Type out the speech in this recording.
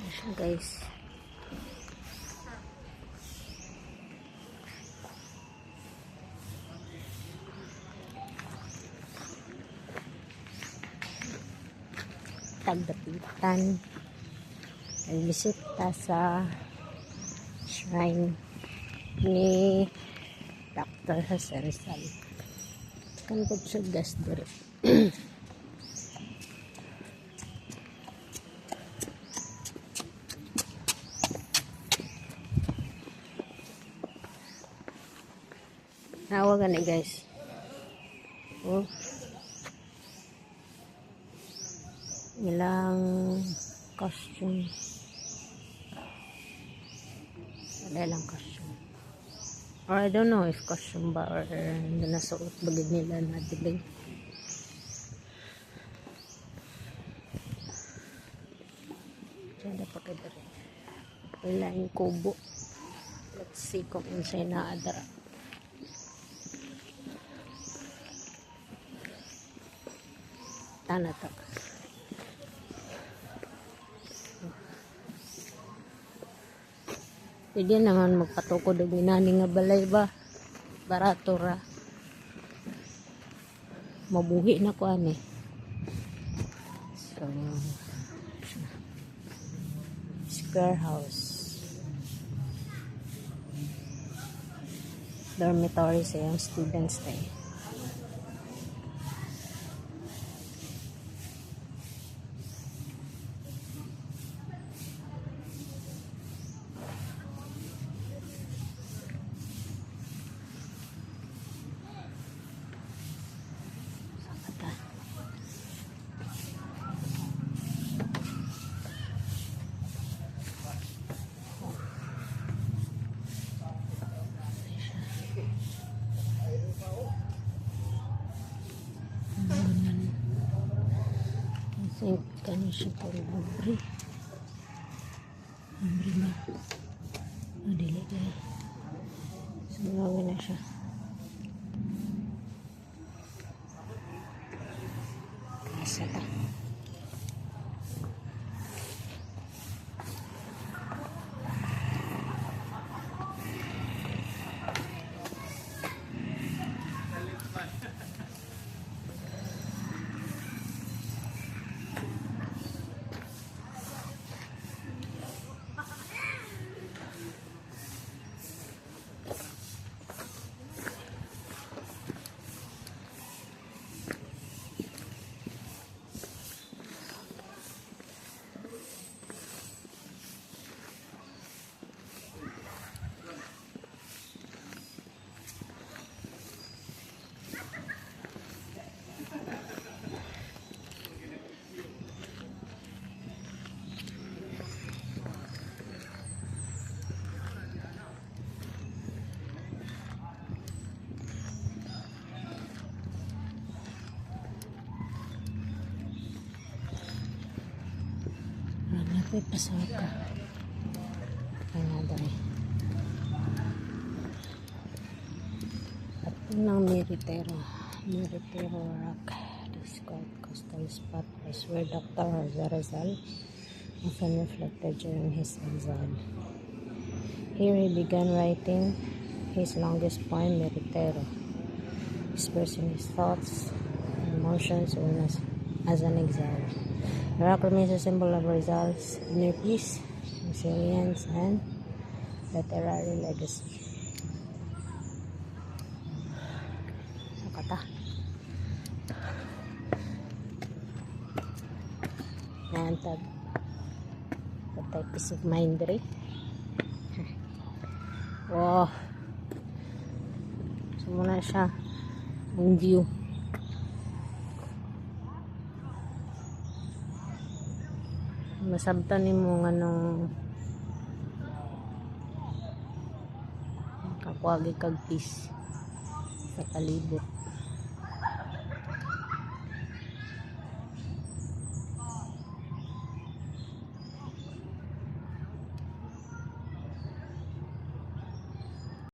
siya guys. Tagdapitan bisita sa shrine ni Dr. Jose Rizal. Kan po siya gas diri. Nawa gani guys. Oh. Ilang costume. Ada lang costume. Or I don't know if costume ba or nasuot bagid nila na dilig. Diyan pa kay diri. Wala yung kubo. Let's see kung unsay naadara. Tana to. Pwede naman magpatukod og inani nga balay ba. Barato ra. Mabuhi na ko ani. So square house. Dormitory sa yung students stay. Think kani siya po libre na dili kaya sumawin na siya. Kasa ta Napay pasaka. Kaya dahil. At ng Meritero Rock. This coastal spot was where Dr. Jose Rizal often reflected during his exile. Here he began writing his longest poem, Meritero, expressing his thoughts and emotions as an exile. The rock remains a symbol of Rizal's inner peace, resilience, and literary legacy. Nakata. Nantag. Patay peace of mind rin. Wow. So muna siya. Ang view. Masabtan ni mo nga nung kakuwagi kag peace sa palibot.